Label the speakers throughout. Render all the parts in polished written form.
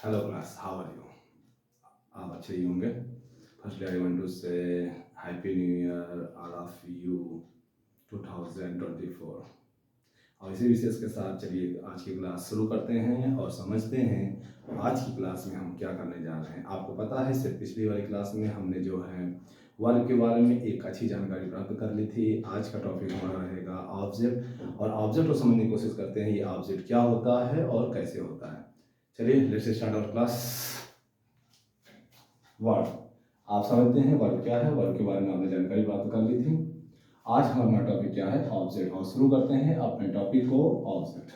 Speaker 1: Hello class, how are you? आप अच्छे ही होंगे। फर्स्टली आई वांट टू से happy new year all of you 2024। और इसी विशेष के साथ चलिए आज की क्लास शुरू करते हैं और समझते हैं आज की क्लास में हम क्या करने जा रहे हैं। आपको पता है सिर्फ पिछली वाली क्लास में हमने जो है वर्ग के बारे में एक अच्छी जानकारी प्राप्त कर ली थी। आज का टॉपिक हमारा रहेगा ऑब्जेक्ट, और ऑब्जेक्ट को समझने की कोशिश करते हैं ये ऑब्जेक्ट क्या होता है और कैसे होता है। चलिए let's start our class. Word, आप समझते हैं वर्ड क्या है, वर्ड के बारे में आपने जानकारी प्राप्त कर ली थी। आज हमारा टॉपिक क्या है, ऑब्जेक्ट। और शुरू करते हैं अपने टॉपिक को। ऑब्जेक्ट,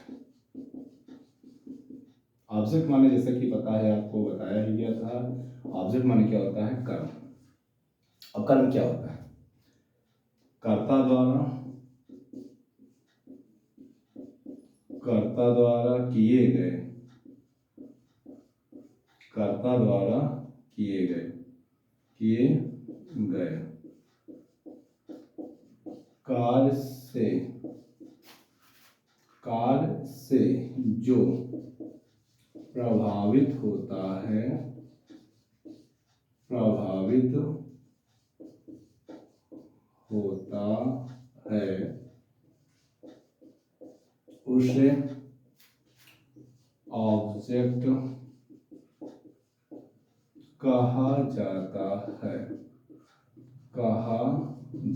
Speaker 1: ऑब्जेक्ट माने जैसे कि पता है, आपको बताया ही गया था। ऑब्जेक्ट माने क्या होता है, कर्म। अब कर्म क्या होता है, कर्ता द्वारा किए गए, कर्ता द्वारा किए गए कार्य से जो प्रभावित होता है उसे ऑब्जेक्ट कहा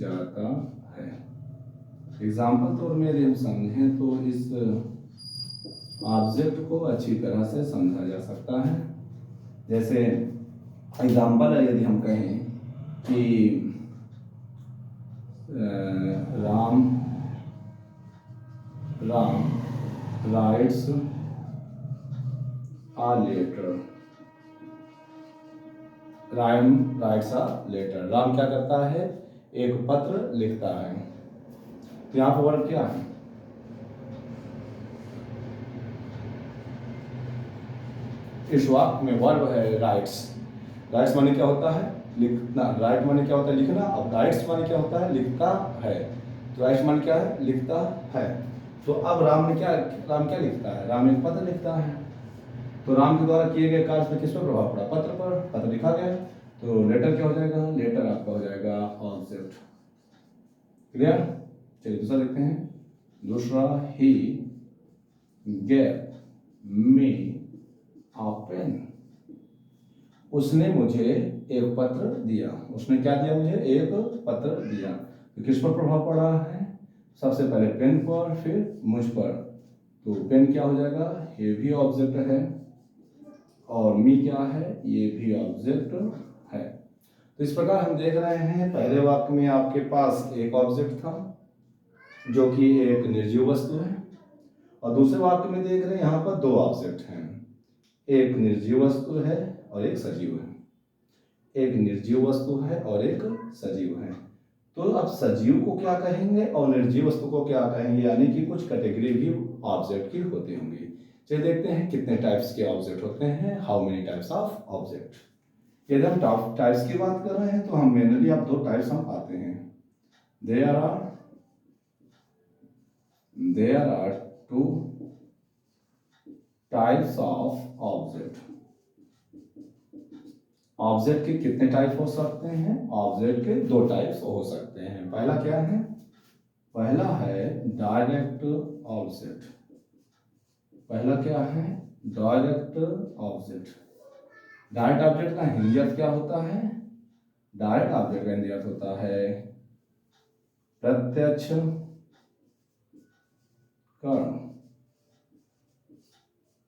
Speaker 1: जाता है। एग्जाम्पल तौर में यदि हम समझें तो इस ऑब्जेक्ट को अच्छी तरह से समझा जा सकता है। जैसे एग्जाम्पल है, यदि हम कहें कि Ram writes a letter. Ram writes a letter, Ram क्या करता है, एक पत्र लिखता है। तो यहाँ पर वर्ड क्या है, इस वाक्य में वर्ब है राइट्स। राइट्स माने क्या होता है, लिखना। राइट माने क्या होता है, लिखना। अब राइट्स माने क्या होता है, लिखता है। तो राइट्स माने क्या है, लिखता है। तो अब राम क्या लिखता है, राम एक पत्र लिखता है। तो राम के द्वारा किए गए कार्य पर किस पर प्रभाव पड़ा, पत्र पर। पत्र लिखा गया तो लेटर क्या हो जाएगा, लेटर आपका हो जाएगा ऑब्जेक्ट। क्लियर। चलिए दूसरा देखते हैं। दूसरा, he gave me a pen. उसने मुझे एक पत्र दिया। उसने क्या दिया, मुझे एक पत्र दिया। तो किस पर प्रभाव पड़ा है, सबसे पहले पेन पर, फिर मुझ पर। तो पेन क्या हो जाएगा, ये भी ऑब्जेक्ट है, और मी क्या है, ये भी ऑब्जेक्ट है। तो इस प्रकार हम देख रहे हैं पहले वाक्य में आपके पास एक ऑब्जेक्ट था जो कि एक निर्जीव वस्तु है, और दूसरे वाक्य में देख रहे हैं यहाँ पर दो ऑब्जेक्ट हैं, एक निर्जीव वस्तु है और एक सजीव है। एक निर्जीव वस्तु है और एक सजीव है। तो अब सजीव को क्या कहेंगे और निर्जीव वस्तु को क्या कहेंगे, यानी कि कुछ कैटेगरी भी ऑब्जेक्ट की होती होंगी। चलिए देखते हैं कितने टाइप्स के ऑब्जेक्ट होते हैं, how many types of object. यदि हम टाइप्स की बात कर रहे हैं तो हम मेनली आप दो टाइप्स हम पाते हैं। There are two types of object. Object के कितने टाइप हो सकते हैं, ऑब्जेक्ट के दो टाइप्स हो सकते हैं। पहला क्या है, पहला है डायरेक्ट ऑब्जेक्ट। पहला क्या है, डायरेक्ट ऑब्जेक्ट। डायरेक्ट ऑब्जेक्ट का हिंदी अर्थ क्या होता है, डायरेक्ट ऑब्जेक्ट का हिंदी अर्थ होता है प्रत्यक्ष कर्ण।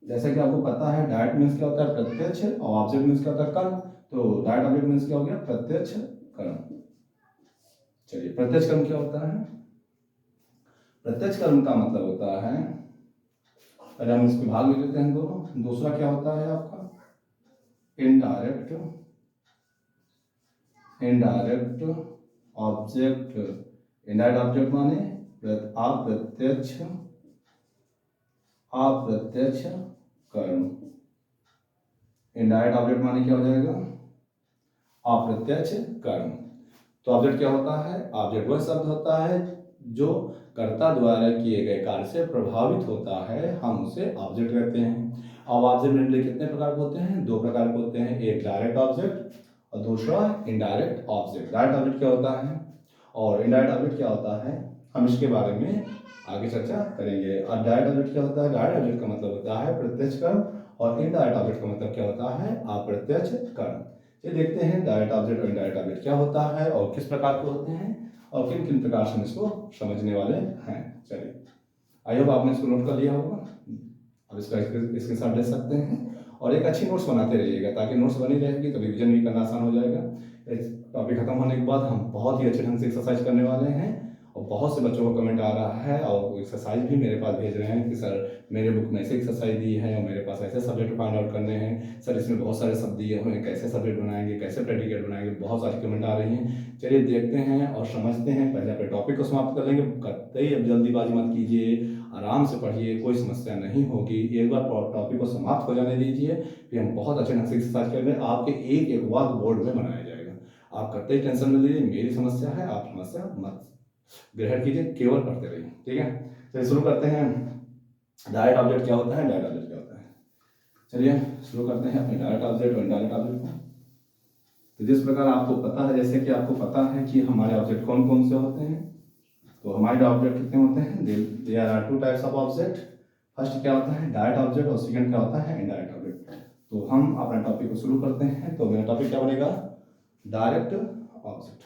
Speaker 1: जैसे कि आपको पता है डायरेक्ट मीन्स क्या होता है, प्रत्यक्ष, और ऑब्जेक्ट मीन्स क्या होता है, कर्ण। तो डायरेक्ट ऑब्जेक्ट मीन्स क्या हो गया, प्रत्यक्ष कर्ण। चलिए प्रत्यक्ष कर्म क्या होता है, प्रत्यक्ष कर्म का मतलब होता है, पहले हम इसके भाग ले लेते हैं दोनों। दूसरा क्या होता है आपका, इनडायरेक्ट ऑब्जेक्ट। इनडायरेक्ट ऑब्जेक्ट माने अप्रत्यक्ष कर्म। इनडायरेक्ट ऑब्जेक्ट माने क्या हो जाएगा, अप्रत्यक्ष कर्म। तो ऑब्जेक्ट क्या होता है, ऑब्जेक्ट वह शब्द होता है जो कर्ता द्वारा किए गए कार्य से प्रभावित होता है हम उसे ऑब्जेक्ट कहते हैं। अब ऑब्जेक्ट मेनली कितने प्रकार के होते हैं? दो प्रकार के होते हैं, एक डायरेक्ट ऑब्जेक्ट और दूसरा इनडायरेक्ट ऑब्जेक्ट। डायरेक्ट ऑब्जेक्ट क्या होता है और इनडायरेक्ट ऑब्जेक्ट क्या होता है, हम इसके बारे में आगे चर्चा करेंगे। और डायरेक्ट ऑब्जेक्ट क्या होता है? डायरेक्ट ऑब्जेक्ट का मतलब होता है प्रत्यक्ष कर्म और इनडायरेक्ट ऑब्जेक्ट का मतलब क्या होता है? अप्रत्यक्ष कर्म। ये देखते हैं डायरेक्ट ऑब्जेक्ट और इनडायरेक्ट ऑब्जेक्ट क्या होता है और किस प्रकार के होते हैं और किन किन प्रकार से हम इसको समझने वाले हैं। चलिए, आई होप आपने इसको नोट कर लिया होगा। अब इसका इसके साथ ले सकते हैं और एक अच्छी नोट्स बनाते रहिएगा, ताकि नोट्स बनी रहेगी तो रिविजन भी करना आसान हो जाएगा। टॉपिक खत्म होने के बाद हम बहुत ही अच्छे ढंग से एक्सरसाइज करने वाले हैं और बहुत से बच्चों को कमेंट आ रहा है और वो एक्सरसाइज भी मेरे पास भेज रहे हैं कि सर मेरे बुक में ऐसे एक्सरसाइज दी है और मेरे पास ऐसे सब्जेक्ट फाइंड आउट करने हैं, सर इसमें बहुत सारे शब्द दिए हुए हैं, कैसे सब्जेक्ट बनाएंगे, कैसे प्रेडिकेट बनाएंगे, बहुत सारी कमेंट आ रही हैं। चलिए देखते हैं और समझते हैं। पहले अपने टॉपिक को समाप्त कर लेंगे, कतई अब जल्दीबाजी मत कीजिए, आराम से पढ़िए, कोई समस्या नहीं होगी। एक बार टॉपिक को समाप्त हो जाने दीजिए, फिर हम बहुत अच्छे ढंग से एक्सरसाइज करेंगे। आपके एक एक वाक्य बोर्ड में बनाया जाएगा। आप कतई टेंशन में लीजिए, मेरी समस्या है, आप समस्या मत ग्रहण कीजिए, केवल पढ़ते रहिए। ठीक है, चलिए शुरू करते हैं। डायरेक्ट ऑब्जेक्ट क्या होता है, डायरेक्ट ऑब्जेक्ट क्या होता है। चलिए शुरू करते हैं अपने डायरेक्ट ऑब्जेक्ट और इनडायरेक्ट ऑब्जेक्ट को। तो जिस प्रकार आपको पता है, जैसे कि आपको पता है कि हमारे ऑब्जेक्ट कौन कौन से होते हैं, तो हमारे ऑब्जेक्ट कितने होते हैं? There are two types of object. First क्या होता है? डायरेक्ट ऑब्जेक्ट और सेकंड क्या होता है? Indirect object. तो हम अपना टॉपिक को शुरू करते हैं। तो मेरा टॉपिक क्या बनेगा? Direct object.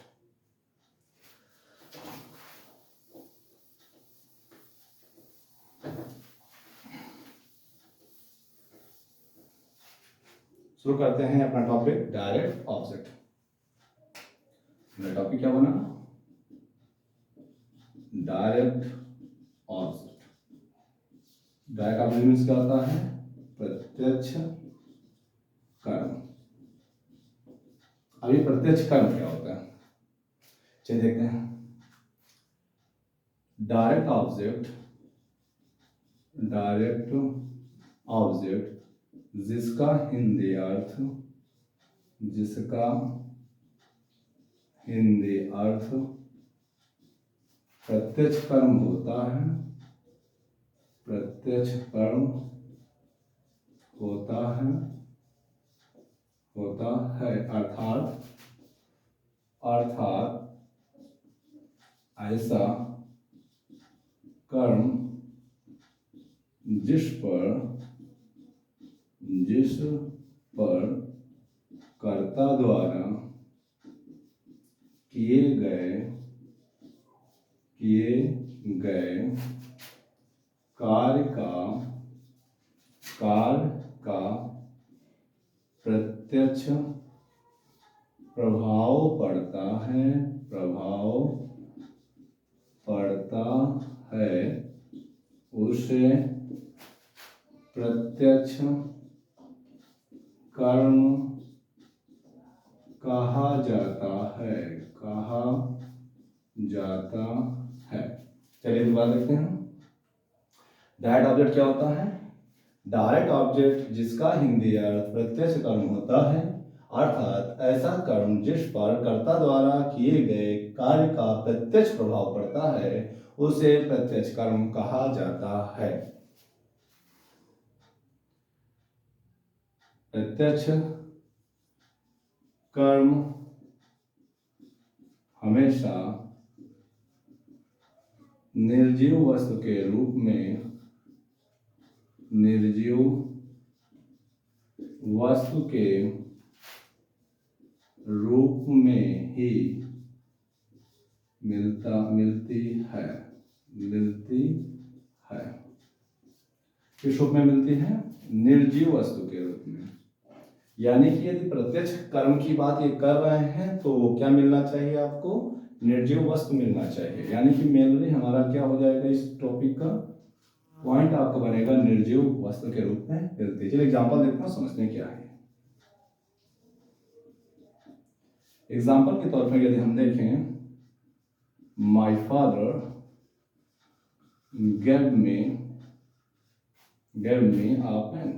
Speaker 1: शुरू करते हैं अपना टॉपिक डायरेक्ट ऑब्जेक्ट। मेरा टॉपिक क्या बना? Direct object. Direct object means क्या होता है? प्रत्यक्ष कर्म। अभी प्रत्यक्ष कर्म क्या होता है, चलिए देखते हैं। डायरेक्ट ऑब्जेक्ट, डायरेक्ट ऑब्जेक्ट जिसका हिंदी अर्थ, जिसका हिंदी अर्थ प्रत्यक्ष कर्म होता है, प्रत्यक्ष कर्म होता है, अर्थात ऐसा कर्म जिस पर कर्ता द्वारा किए गए कार्य का प्रत्यक्ष प्रभाव पड़ता है, उसे प्रत्यक्ष कर्म कहा जाता है। चलिए दोबारा देखते हैं। डायरेक्ट ऑब्जेक्ट क्या होता है? डायरेक्ट ऑब्जेक्ट जिसका हिंदी अर्थ प्रत्यक्ष कर्म होता है, अर्थात ऐसा कर्म जिस पर कर्ता द्वारा किए गए कार्य का प्रत्यक्ष प्रभाव पड़ता है, उसे प्रत्यक्ष कर्म कहा जाता है। प्रत्यक्ष कर्म हमेशा निर्जीव वस्तु के रूप में, निर्जीव वस्तु के रूप में ही मिलती है। किस रूप में मिलती है? निर्जीव वस्तु के रूप में। यानी कि यदि प्रत्यक्ष कर्म की बात ये कर रहे हैं तो क्या मिलना चाहिए आपको? निर्जीव वस्तु मिलना चाहिए। यानी कि मेनली हमारा क्या हो जाएगा, इस टॉपिक का पॉइंट आपका बनेगा निर्जीव वस्तु के रूप में मिलती है। चलिए एग्जांपल देखते हैं, समझने क्या है। एग्जांपल के तौर पर यदि हम देखें, my father gave me a pen।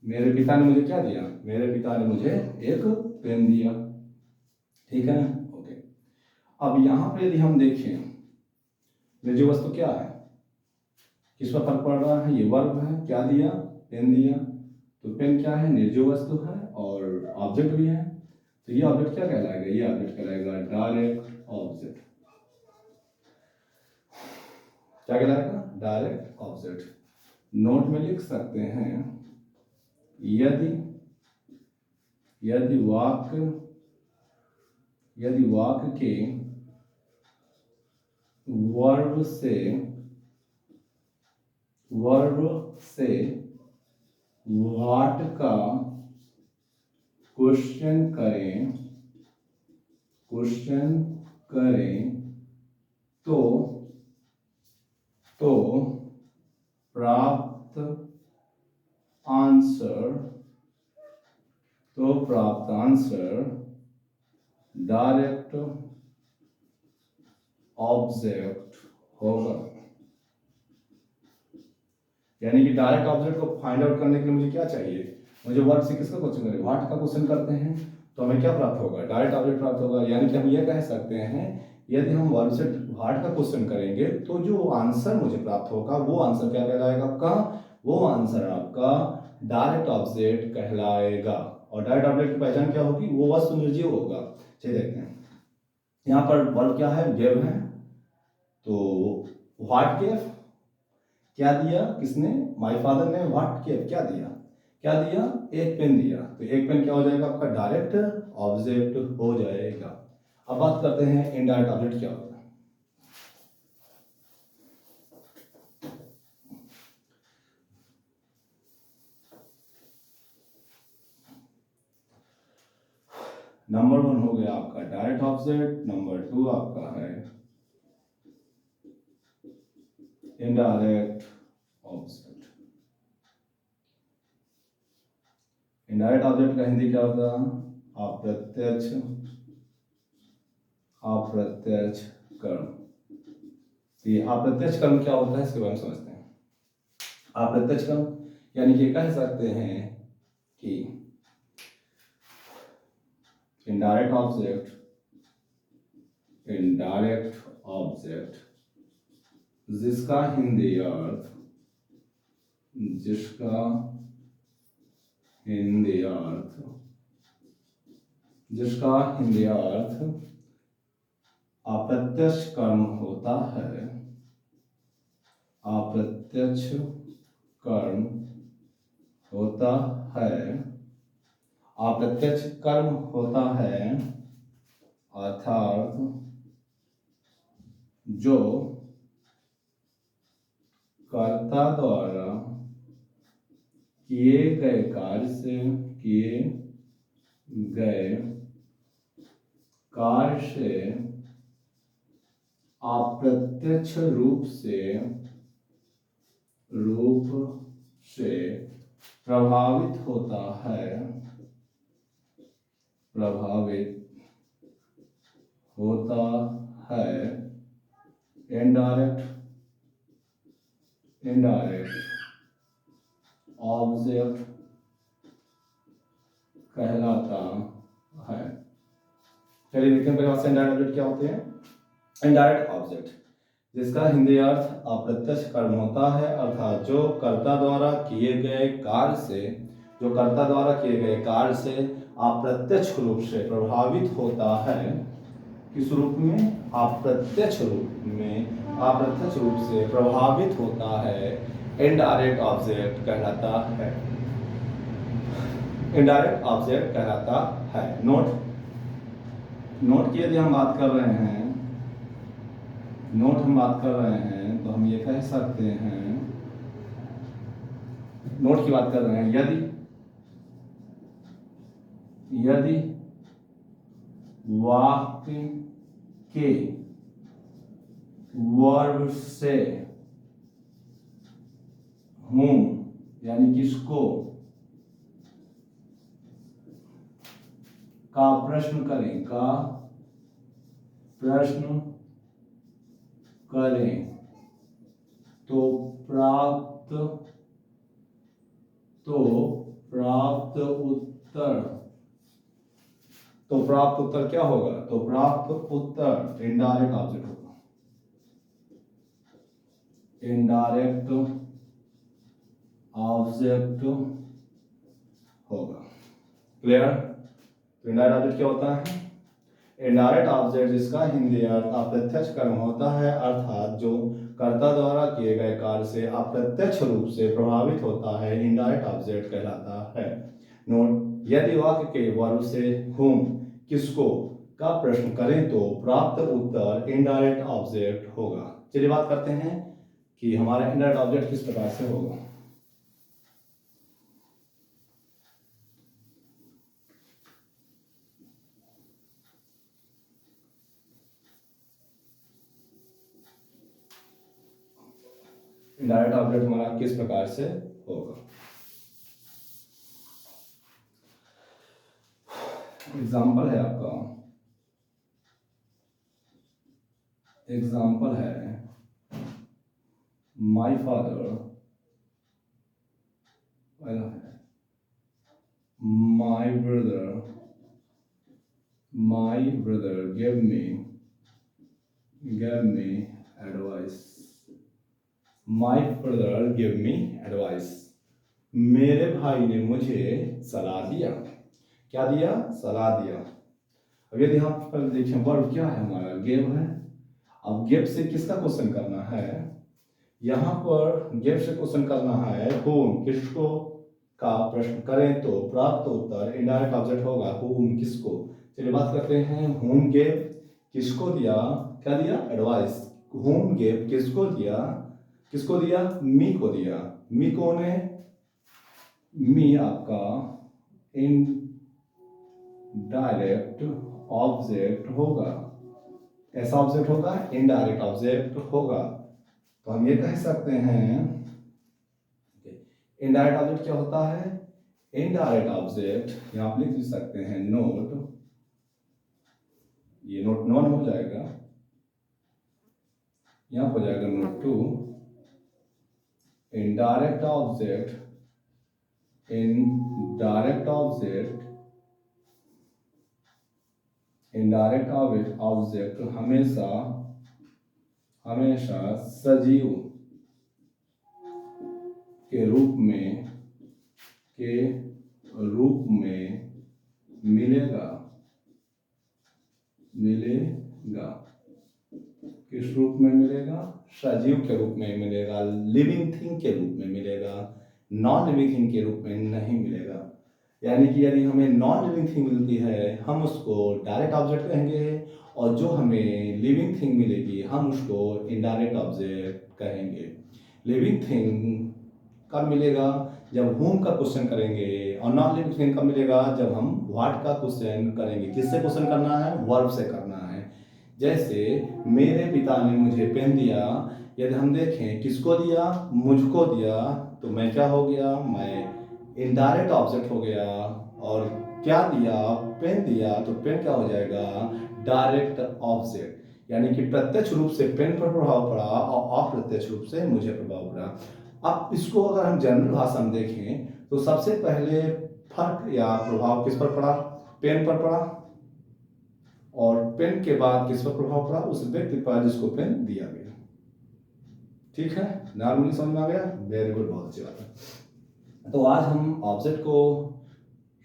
Speaker 1: मेरे पिता ने मुझे क्या दिया? मेरे पिता ने मुझे एक पेन दिया। ठीक है ना? ओके। अब यहाँ पर यदि हम देखें निर्जीव वस्तु क्या है, किस पर फर्क पड़ रहा है, ये वर्ब है, क्या दिया, पेन दिया, तो पेन क्या है, निर्जीव वस्तु है और ऑब्जेक्ट भी है, तो ये ऑब्जेक्ट क्या कहलाएगा, ये ऑब्जेक्ट कहलाएगा डायरेक्ट ऑब्जेक्ट। क्या कहलाएगा, डायरेक्ट ऑब्जेक्ट। नोट में लिख सकते हैं यदि यदि वाक्य के वर्ब से व्हाट का क्वेश्चन करें तो प्राप्त आंसर डायरेक्ट ऑब्जेक्ट होगा। यानी कि डायरेक्ट ऑब्जेक्ट को फाइंड आउट करने के लिए मुझे क्या चाहिए, मुझे वर्ड से किसका क्वेश्चन करें, व्हाट का क्वेश्चन करते हैं तो हमें क्या प्राप्त होगा, डायरेक्ट ऑब्जेक्ट प्राप्त होगा। यानी कि हम ये कह सकते हैं यदि हम वर्ड से व्हाट का क्वेश्चन करेंगे तो जो आंसर मुझे प्राप्त होगा वो आंसर क्या कहलाएगा आपका, वो आंसर आपका डायरेक्ट ऑब्जेक्ट कहलाएगा। और डायरेक्ट ऑब्जेक्ट की पहचान क्या होगी, वो वस्तु निर्जीव होगा। चलिए देखते हैं, यहाँ पर वर्ब क्या है, गिव है, तो व्हाट गिव क्या दिया, किसने, माय फादर ने, व्हाट गिव क्या दिया, एक पेन दिया, तो एक पेन क्या हो जाएगा आपका, डायरेक्ट ऑब्जेक्ट हो जाएगा। अब बात करते हैं इनडायरेक्ट ऑब्जेक्ट क्या होता है। नंबर 1 हो गया आपका डायरेक्ट ऑब्जेक्ट, नंबर 2 आपका है इनडायरेक्ट ऑब्जेक्ट। इनडायरेक्ट ऑब्जेक्ट का हिंदी क्या होता है, अप्रत्यक्ष कर्म। ये अप्रत्यक्ष कर्म क्या होता है इसके बारे में समझते हैं। अप्रत्यक्ष कर्म यानी कि कह सकते हैं कि इनडायरेक्ट ऑब्जेक्ट जिसका हिंदी अर्थ अप्रत्यक्ष कर्म होता है, अप्रत्यक्ष कर्म होता है अर्थात जो कर्ता द्वारा किए गए कार्य से अप्रत्यक्ष रूप से प्रभावित होता है, इनडायरेक्ट ऑब्जेक्ट कहलाता है। चलिए देखते हैं पहले बात से इनडायरेक्ट ऑब्जेक्ट क्या होते हैं। इनडायरेक्ट ऑब्जेक्ट जिसका हिंदी अर्थ अप्रत्यक्ष कर्म होता है अर्थात जो कर्ता द्वारा किए गए कार्य से अप्रत्यक्ष रूप से प्रभावित होता है। किस रूप में, अप्रत्यक्ष रूप से प्रभावित होता है, इनडायरेक्ट ऑब्जेक्ट कहलाता है। नोट की यदि हम बात कर रहे हैं तो हम ये कह सकते हैं, नोट की बात कर रहे हैं यदि वाक्य के वर्ब से हूं यानी किसको का प्रश्न करें तो प्राप्त उत्तर तो प्राप्त उत्तर क्या होगा? तो प्राप्त उत्तर इनडायरेक्ट ऑब्जेक्ट होगा, इनडायरेक्ट ऑब्जेक्ट होगा। क्लियर? तो इनडायरेक्ट ऑब्जेक्ट क्या होता है? इनडायरेक्ट ऑब्जेक्ट जिसका हिंदी अर्थ अप्रत्यक्ष कर्म होता है, अर्थात जो कर्ता द्वारा किए गए कार्य से अप्रत्यक्ष रूप से प्रभावित होता है, इनडायरेक्ट ऑब्जेक्ट कहलाता है। नोट, यदि वाक्य के वर्ब से whom किसको का प्रश्न करें तो प्राप्त उत्तर इनडायरेक्ट ऑब्जेक्ट होगा। चलिए बात करते हैं कि हमारा इनडायरेक्ट ऑब्जेक्ट किस प्रकार से होगा। इनडायरेक्ट ऑब्जेक्ट हमारा किस प्रकार से होगा? एग्जाम्पल है आपका, एग्जाम्पल है my father, my brother gave me advice, my brother gave me advice, मेरे भाई ने मुझे सलाह दिया। क्या दिया? सलाह दिया। अब यदि यहाँ पर देखें वर्ब क्या है हमारा? गेव है। अब गेव से किसका क्वेश्चन करना है? यहाँ पर गेव से क्वेश्चन करना है whom किसको का प्रश्न करें तो प्राप्त उत्तर इनडायरेक्ट ऑब्जेक्ट होगा whom किसको। चलिए बात करते हैं whom gave किसको दिया? क्या दिया? एडवाइस। whom gave किसको दिया? किसको दिया? मी को दिया। मी कौन है? मी आपका इनडायरेक्ट ऑब्जेक्ट होगा। ऐसा ऑब्जेक्ट होगा, इनडायरेक्ट ऑब्जेक्ट होगा। तो हम ये कह सकते हैं इनडायरेक्ट ऑब्जेक्ट क्या होता है? इनडायरेक्ट ऑब्जेक्ट यहां आप लिख भी सकते हैं नोट, ये नोट 1 हो जाएगा, यहां हो जाएगा note 2। Indirect object, indirect object, indirect object हमेशा हमेशा सजीव के रूप में मिलेगा। किस रूप में मिलेगा? सजीव के रूप में मिलेगा, लिविंग थिंग के रूप में मिलेगा, नॉन लिविंग थिंग के रूप में नहीं मिलेगा। यानी कि यदि हमें नॉन लिविंग थिंग मिलती है हम उसको डायरेक्ट ऑब्जेक्ट कहेंगे, और जो हमें लिविंग थिंग मिलेगी हम उसको इनडायरेक्ट ऑब्जेक्ट कहेंगे। लिविंग थिंग कब मिलेगा? जब whom का क्वेश्चन करेंगे, और नॉन लिविंग थिंग कब मिलेगा? जब हम व्हाट का क्वेश्चन करेंगे। किससे क्वेश्चन करना है? वर्ब से करना है। जैसे मेरे पिता ने मुझे पेन दिया, यदि हम देखें किसको दिया? मुझको दिया, तो मैं क्या हो गया? मैं इनडायरेक्ट ऑब्जेक्ट हो गया। और क्या दिया? पेन दिया, तो पेन क्या हो जाएगा? Direct object. यानी कि प्रत्यक्ष रूप से पेन पर प्रभाव पड़ा और अप्रत्यक्ष रूप से मुझे प्रभाव पड़ा। अब इसको अगर हम जनरल भाषा में देखें तो सबसे पहले फर्क या प्रभाव किस पर पड़ा? पेन पर पड़ा। और पेन के बाद किस पर प्रभाव पड़ा? उस व्यक्ति पर जिसको पेन दिया गया। ठीक है, नॉर्मली समझ में आ गया? वेरी गुड, बहुत अच्छी बात है। तो आज हम ऑब्जेक्ट को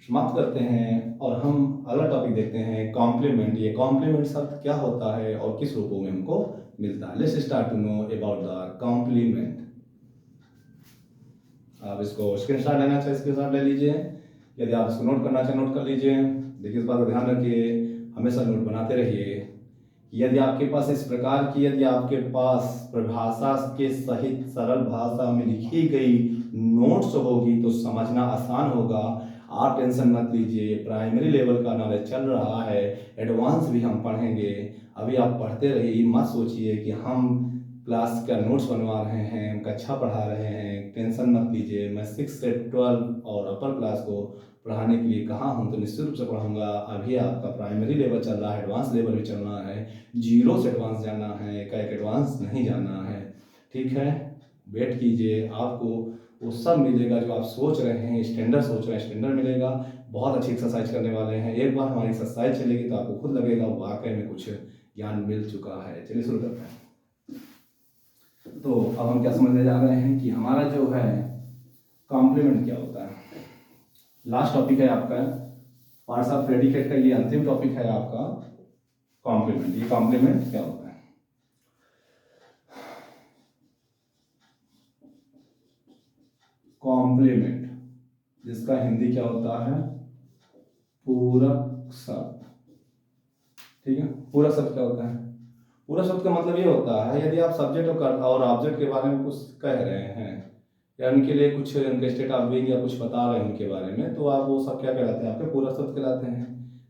Speaker 1: समाप्त करते हैं और हम अगला टॉपिक देखते हैं कॉम्प्लीमेंट। ये कॉम्प्लीमेंट शब्द क्या होता है और किस रूपों में हमको मिलता है। Let's start to know about the complement. आप इसको स्क्रीनशॉट लेना चाहिए, स्क्रीनशॉट ले लीजिए। यदि आप इसको नोट करना चाहें नोट कर लीजिए। देखिए इस बात का ध्यान रखिए, हमेशा नोट बनाते रहिए। यदि आपके पास इस प्रकार की यदि आपके पास परिभाषा के सहित सरल भाषा में लिखी गई नोट्स होगी तो समझना आसान होगा। आप टेंशन मत लीजिए, प्राइमरी लेवल का नॉलेज चल रहा है, एडवांस भी हम पढ़ेंगे। अभी आप पढ़ते रहिए, मत सोचिए कि हम क्लास का नोट्स बनवा रहे हैं, हम कक्षा पढ़ा रहे हैं। टेंशन मत लीजिए, मैं 6 से 12 और अपर क्लास को पढ़ाने के लिए कहा हूँ तो निश्चित रूप से पढ़ाऊंगा। अभी आपका प्राइमरी लेवल चल रहा है, एडवांस लेवल भी चलना है, 0 से एडवांस जाना है, एक एडवांस नहीं जाना है। ठीक है, वेट कीजिए, आपको वो सब मिलेगा जो आप सोच रहे हैं, स्टैंडर्ड सोच रहे हैं, स्टैंडर्ड मिलेगा। बहुत अच्छी एक्सरसाइज करने वाले हैं। एक बार हमारी एक्सरसाइज चलेगी तो आपको खुद लगेगा वाकई में कुछ ज्ञान मिल चुका है। चलिए शुरू करते हैं। तो अब हम क्या समझने जा रहे हैं कि हमारा जो है कॉम्प्लीमेंट क्या होता है। लास्ट टॉपिक है आपका पार्ट्स ऑफ प्रेडिकेट का, ये अंतिम टॉपिक है आपका कॉम्प्लीमेंट। ये कॉम्प्लीमेंट क्या होता है? कॉम्प्लीमेंट जिसका हिंदी क्या होता है? पूरक शब्द। ठीक है, पूरक शब्द क्या होता है? पूरक शब्द का मतलब ये होता है यदि आप सब्जेक्ट और ऑब्जेक्ट के बारे में कुछ कह रहे हैं या उनके लिए कुछ उनके स्टेट ऑफ बीइंग या कुछ बता रहे हैं उनके बारे में, तो आप वो सब क्या कहलाते हैं? आपके पूरक शब्द कहलाते हैं।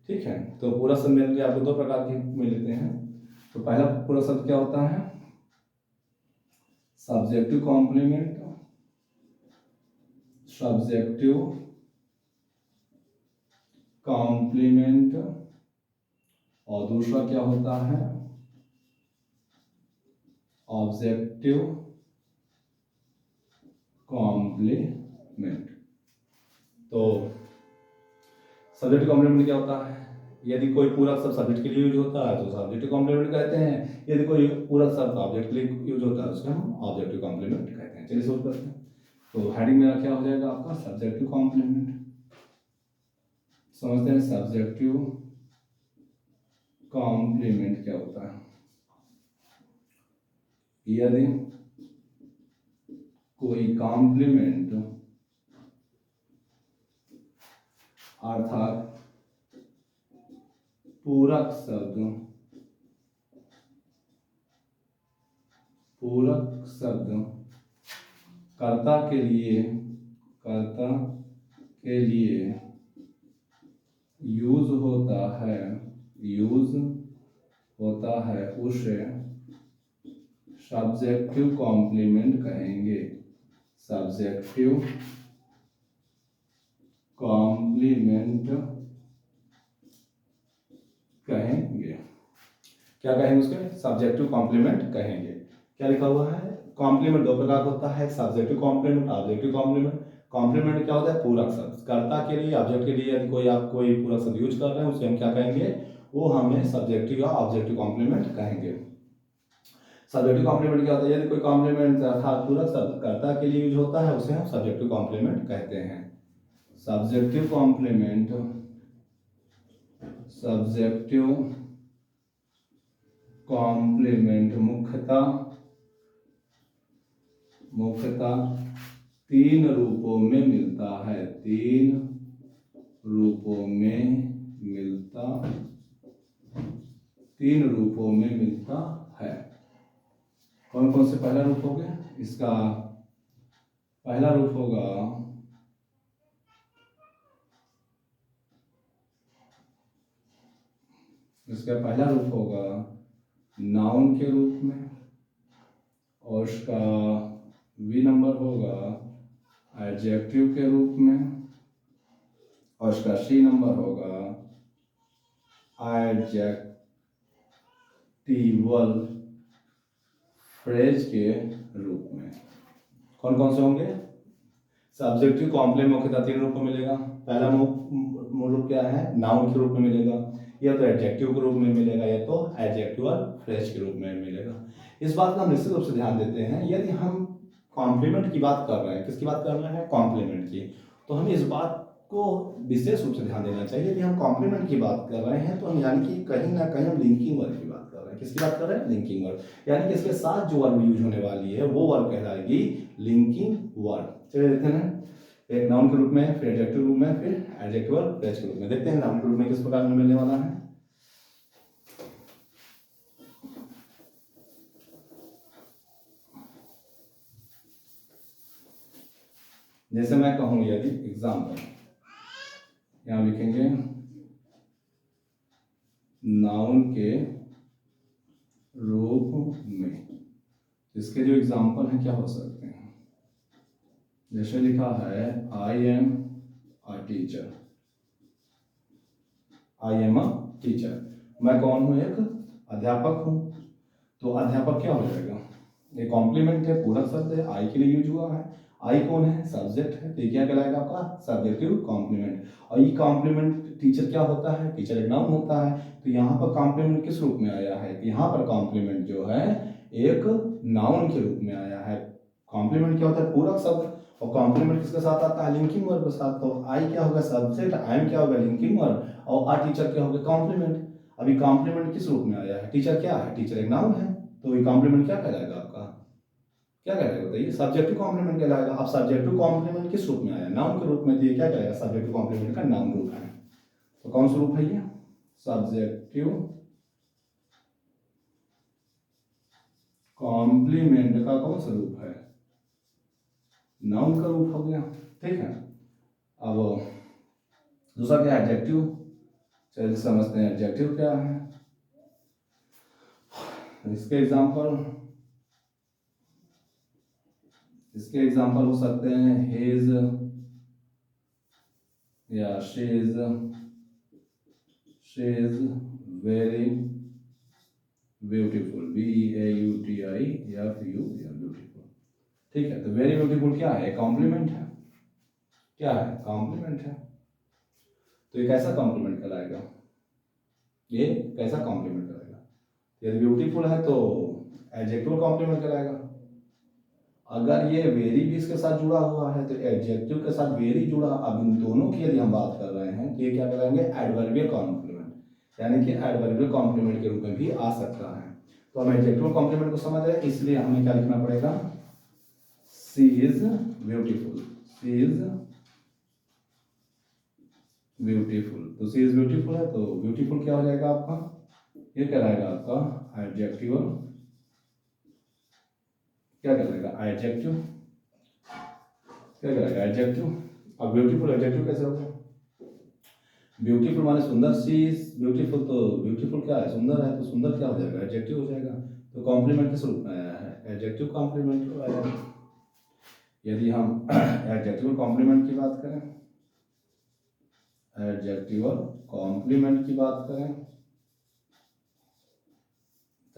Speaker 1: ठीक है, तो पूरक शब्द मेनली आपको दो प्रकार के मिलते हैं। तो पहला पूरक शब्द क्या होता है? Subjective complement, subjective complement. और दूसरा क्या होता है? Objective complement. तो सब्जेक्टिव कॉम्प्लीमेंट क्या होता है? यदि कोई पूरक शब्द सब्जेक्ट के लिए यूज होता है तो सब्जेक्टिव कॉम्प्लीमेंट कहते हैं। यदि कोई पूरक शब्द ऑब्जेक्ट के लिए यूज होता है उसको हम ऑब्जेक्टिव कॉम्प्लीमेंट कहते हैं। चलिए शुरू करते हैं। तो हेडिंग मेरा क्या हो जाएगा आपका? Subjective complement. समझते हैं सब्जेक्टिव कॉम्प्लीमेंट क्या होता है। यदि कोई कॉम्प्लीमेंट अर्थात पूरक शब्द कर्ता के लिए यूज होता है उसे सब्जेक्टिव कॉम्प्लीमेंट कहेंगे। सब्जेक्टिव कॉम्प्लीमेंट कहेंगे। क्या कहेंगे उसके? सब्जेक्टिव कॉम्प्लीमेंट कहेंगे। क्या लिखा हुआ है? कॉम्प्लीमेंट दो प्रकार का होता है, subjective complement, objective complement. Complement क्या होता है? पूरक शब्द कर्ता के लिए, ऑब्जेक्ट के लिए। यदि आप कोई पूरक शब्द यूज कर रहे हैं उसे हम क्या कहेंगे? वो हमें सब्जेक्टिव या ऑब्जेक्टिव कॉम्प्लीमेंट कहेंगे। सब्जेक्टिव कॉम्प्लीमेंट क्या होता है? यदि कोई कॉम्प्लीमेंट अर्थात पूरक शब्द कर्ता के लिए यूज होता है उसे हम सब्जेक्टिव कॉम्प्लीमेंट कहते हैं। सब्जेक्टिव कॉम्प्लीमेंट मुख्यतः तीन रूपों में मिलता है। तीन रूपों में मिलता है। कौन कौन से पहला रूप हो गया? इसका पहला रूप होगा नाउन के रूप में, और उसका बी नंबर होगा एडजेक्टिव के रूप में, और उसका सी नंबर होगा एडजेक्टिवल फ्रेज के रूप में। कौन कौन से होंगे? सब्जेक्टिव कॉम्प्लीमेंट मुख्यतः तीन रूप में मिलेगा। पहला मूल रूप क्या है? नाउन के रूप में मिलेगा, या तो एडजेक्टिव के रूप में मिलेगा, या तो एडजेक्टिवल फ्रेज के रूप में मिलेगा। इस बात का हम निश्चित रूप से ध्यान देते हैं। यदि हम कॉम्प्लीमेंट की बात कर रहे हैं, किसकी बात कर रहे हैं? कॉम्प्लीमेंट की, तो हमें इस बात को विशेष रूप से ध्यान देना चाहिए। यदि हम कॉम्प्लीमेंट की बात कर रहे हैं तो हम यानी कि कहीं ना कहीं हम लिंकिंग वर्ड की बात कर रहे हैं। किसकी बात कर रहे हैं? लिंकिंग वर्ड, यानी कि इसके साथ जो वर्ड यूज होने वाली है वो वर्ड कहलाएगी लिंकिंग वर्ड। चलिए देखते हैं, एक नाउन के रूप में, फिर एडजेक्टिव रूप में, फिर एडजेक्टिवल फ्रेज के रूप में। देखते हैं नाउन के रूप में किस प्रकार में मिलने वाला है। जैसे मैं कहूं, यदि एग्जाम्पल यहां लिखेंगे नाउन के रूप में, इसके जो एग्जाम्पल हैं क्या हो सकते हैं? जैसे लिखा है आई एम अ टीचर। मैं कौन हूं? एक अध्यापक हूं। तो अध्यापक क्या हो जाएगा? ये कॉम्प्लीमेंट है, पूरक शब्द है, आई के लिए यूज हुआ है। आई कौन है? सब्जेक्ट है, तो ये क्या कहलाएगा आपका? Subjective complement. और ये कॉम्प्लीमेंट टीचर क्या होता है? टीचर एक नाउन होता है। तो यहाँ पर कॉम्प्लीमेंट किस रूप में आया है? यहाँ पर कॉम्प्लीमेंट जो है एक नाउन के रूप में आया है। कॉम्प्लीमेंट क्या होता है? पूरक शब्द। और कॉम्प्लीमेंट किसके साथ आता है? लिंकिंग वर्ब के साथ। तो आई क्या होगा? सब्जेक्ट, आई एम क्या होगा? लिंकिंग वर्ब, और आ टीचर क्या होगा? कॉम्प्लीमेंट। अभी कॉम्प्लीमेंट किस रूप में आया है? टीचर क्या है? टीचर एक नाउन है, तो ये कॉम्प्लीमेंट क्या कहलाएगा आपका? क्या कहलाएगा बताइए? सब्जेक्टिव कॉम्प्लीमेंट कहलाएगा। अब सब्जेक्टिव कॉम्प्लीमेंट किस रूप में आया? नाउन के रूप में, तो ये क्या कहलाएगा? सब्जेक्टिव कॉम्प्लीमेंट का नाउन रूप है। तो कौन सा रूप है ये? सब्जेक्टिव कॉम्प्लीमेंट का कौन सा रूप है? नाउन का रूप हो गया, ठीक है। अब दूसरा क्या है? एडजेक्टिव। चलिए समझते हैं एडजेक्टिव क्या है। इसके एग्जाम्पल हो सकते हैं हिज या she is very beautiful, BEAUTIFUL, beautiful, ठीक है। तो वेरी ब्यूटीफुल क्या है? कॉम्प्लीमेंट है। क्या है? कॉम्प्लीमेंट है। तो ये कैसा कॉम्प्लीमेंट कहलाएगा? ये कैसा कॉम्प्लीमेंट कहलाएगा? यदि ब्यूटीफुल है तो एडजेक्टिव कॉम्प्लीमेंट कहलाएगा। अगर ये वेरी भी इसके साथ जुड़ा हुआ है तो एडजेक्टिव के साथ वेरी जुड़ा, अब इन दोनों की यदि हम बात कर रहे हैं तो ये क्या कहलाएंगे? एडवर्बियल कॉम्प्लीमेंट, यानी कि एडवर्बियल कॉम्प्लीमेंट के रूप में भी आ सकता है। तो हम एडजेक्टिव कॉम्प्लीमेंट को समझ रहे हैं, इसलिए हमें क्या लिखना पड़ेगा? She is beautiful, she is beautiful. तो शी इज ब्यूटीफुल है, तो ब्यूटीफुल क्या हो जाएगा आपका? ये कहलाएगा आपका एडजेक्टिव। क्या कहलाएगा? एडजेक्टिव। क्या कहलाएगा? एडजेक्टिव। अब ब्यूटीफुल एडजेक्टिव कैसे होगा? ब्यूटीफुल माने सुंदर, सी इज ब्यूटीफुल, तो ब्यूटीफुल क्या है? सुंदर है, तो सुंदर क्या हो जाएगा? एडजेक्टिव हो जाएगा। तो कॉम्प्लीमेंट किस रूप में आया है? एडजेक्टिव कॉम्प्लीमेंट आया है। यदि हम एडजेक्टिव कॉम्प्लीमेंट की बात करें, एडजेक्टिव कॉम्प्लीमेंट की बात करें,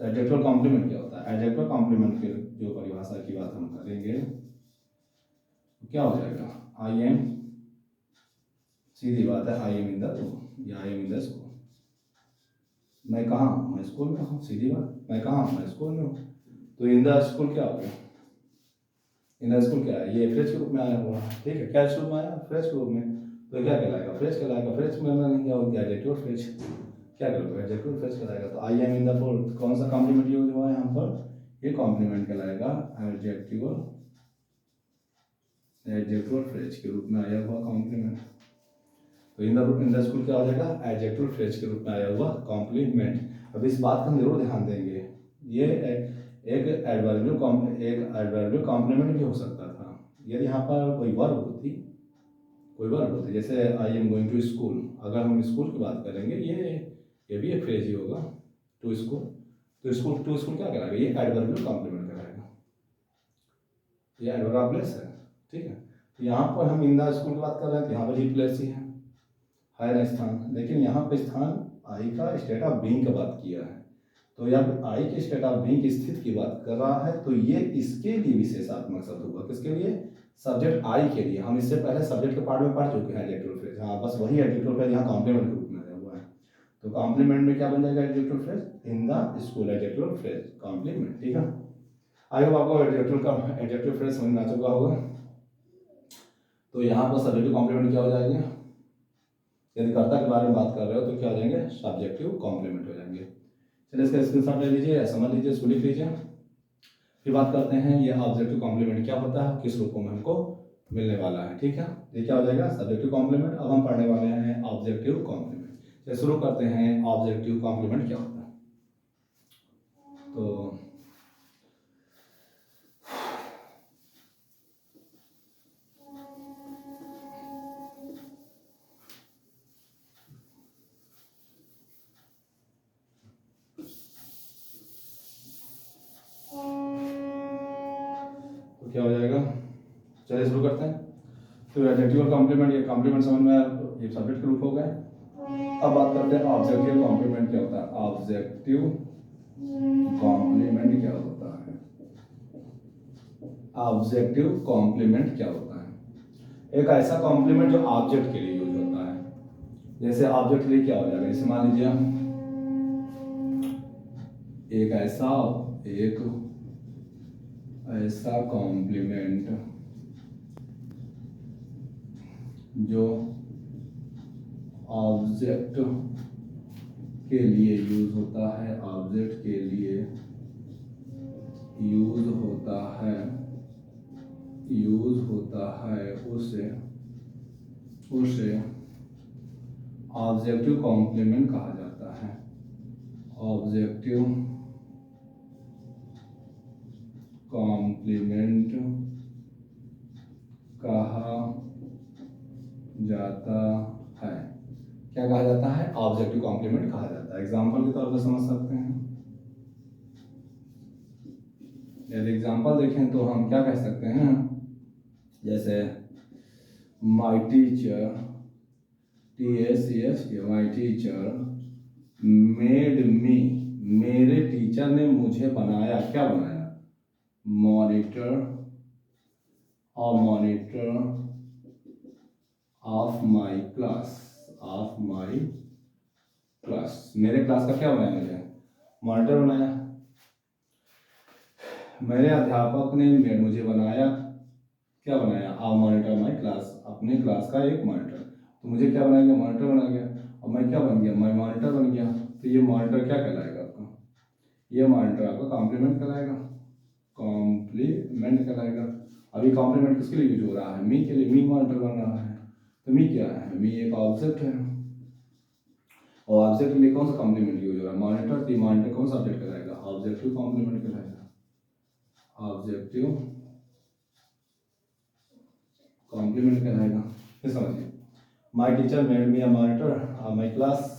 Speaker 1: तो एडजेक्टिव कॉम्प्लीमेंट क्या होता है? एडजेक्टिव कॉम्प्लीमेंट की जो परिभाषा की बात हम करेंगे क्या हो जाएगा? आई एम, सीधी बात है, I am in the room या I am in the school. मैं कहाँ हूँ? मैं स्कूल में हूँ, सीधी बात। मैं कहाँ हूँ? मैं स्कूल में हूँ। तो इन द स्कूल क्या हो गया? इन द स्कूल क्या है? ये फ्रेज के रूप में आया हुआ है, ठीक है। क्या रूप में आया? फ्रेज के रूप में। तो क्या कहलाएगा? फ्रेज कहलाएगा। फ्रेज में नहीं क्या हो गया? Adjective phrase. क्या करोगे? एडजेक्टिव फ्रेज कहलाएगा। तो आई एम इन द फोर कौन सा कॉम्प्लीमेंट यूज हुआ है यहाँ पर? ये कॉम्प्लीमेंट कहलाएगा एडजेक्टिव फ्रेज के रूप में आया हुआ कॉम्प्लीमेंट। तो इन द स्कूल क्या हो जाएगा? एडजेक्टिव फ्रेज के रूप में आया हुआ कॉम्प्लीमेंट। अब इस बात का हम जरूर ध्यान देंगे, ये एक एडवर्बियल कॉम्प्लीमेंट भी हो सकता था यदि यहाँ पर कोई वर्ब होती, जैसे I am going to school. अगर हम स्कूल की बात करेंगे, ये भी एक फ्रेज ही होगा, टू स्कूल। तो टू स्कूल क्या कराएगा? ये एडवर्बियल कॉम्प्लीमेंट कराएगा, ये एडवर्ब प्लेस है, ठीक है। तो यहाँ पर हम इन द स्कूल की बात कर रहे हैं, तो यहाँ पर ही प्लेस ही है ना स्थान। लेकिन यहाँ पे स्थान आई का स्टेट ऑफ बीइंग की बात किया है, तो जब आई के स्टेट ऑफ बीइंग की स्थिति की बात कर रहा है तो ये इसके लिए विशेषात्मक शब्द होगा। किसके लिए? सब्जेक्ट आई के लिए। हम इससे पहले सब्जेक्ट के पार्ट में पढ़ चुके हैं एडजेक्टिव फ्रेज। हाँ, बस वही एडजेक्टिव फ्रेज यहाँ कॉम्प्लीमेंट के रूप में आया हुआ है। तो कॉम्प्लीमेंट में क्या बन जाएगा? Adjective phrase, in the school adjective phrase complement, ठीक है। आई होप आपको एडजेक्टिव फ्रेज समझ में आ चुका होगा। तो यहाँ पर सब्जेक्टिव कॉम्प्लीमेंट क्या हो जाएंगे? यदि कर्ता के बारे में बात कर रहे हो तो क्या हो जाएंगे? सब्जेक्टिव कॉम्प्लीमेंट हो जाएंगे। चलिए इसका स्क्रीनशॉट ले लीजिए, समझ लीजिए, इसको लिख लीजिए। फिर बात करते हैं ये ऑब्जेक्टिव कॉम्प्लीमेंट क्या होता है, किस रूपों में हमको मिलने वाला है, ठीक है। ये क्या हो जाएगा? Subjective complement. अब हम पढ़ने वाले हैं ऑब्जेक्टिव कॉम्प्लीमेंट। चलिए शुरू करते हैं, ऑब्जेक्टिव कॉम्प्लीमेंट क्या होता है। तो क्या हो जाएगा? चलिए शुरू करते हैं। तो एडजेक्टिव और कॉम्प्लीमेंट, ये कॉम्प्लीमेंट समझ में आया, तो ये सब्जेक्ट के रूप हो गए। अब बात करते हैं ऑब्जेक्टिव कॉम्प्लीमेंट क्या होता है। ऑब्जेक्टिव कॉम्प्लीमेंट क्या होता है? ऑब्जेक्टिव कॉम्प्लीमेंट क्या होता है? एक ऐसा कॉम्प्लीमेंट जो ऑब्जेक्ट के लिए यूज होता है। जैसे ऑब्जेक्ट के लिए क्या हो जाएगा, जैसे मान लीजिए एक ऐसा कॉम्प्लीमेंट जो ऑब्जेक्ट के लिए यूज होता है, ऑब्जेक्ट के लिए यूज होता है, उसे ऑब्जेक्टिव कॉम्प्लीमेंट कहा जाता है। ऑब्जेक्टिव कॉम्प्लीमेंट कहा जाता है। क्या कहा जाता है? ऑब्जेक्टिव कॉम्प्लीमेंट कहा जाता है। एग्जाम्पल के तौर पर समझ सकते हैं। यदि एग्जाम्पल देखें तो हम क्या कह सकते हैं, जैसे my teacher, my teacher made me, मेरे टीचर ने मुझे बनाया, क्या बनाया? मॉनिटर ऑफ माई क्लास, मेरे क्लास का क्या बनाया? मुझे मॉनिटर बनाया। मेरे अध्यापक ने मुझे बनाया, क्या बनाया? मॉनिटर माई क्लास, अपने क्लास का एक मॉनिटर। तो मुझे क्या बना गया? मॉनिटर बना गया। और मैं क्या बन गया? मैं मॉनिटर बन गया। तो ये मॉनिटर क्या कहलाएगा आपका? ये मॉनिटर आपका कॉम्प्लीमेंट कहलाएगा, अभी कॉम्प्लीमेंट किसके लिए यूज हो रहा है? मी के लिए। मी मॉनिटर बन रहा है। तो मी क्या है? मी एक ऑब्जेक्ट है, और ऑब्जेक्ट के लिए कौन सा कॉम्प्लीमेंट यूज हो रहा है? मॉनिटर। तो मॉनिटर कौन सा ऑब्जेक्ट कहलाएगा? ऑब्जेक्टिव कॉम्प्लीमेंट कहलाएगा, ऑब्जेक्टिव कॉम्प्लीमेंट कहलाएगा। फिर समझिए, my teacher made me a monitor of my class.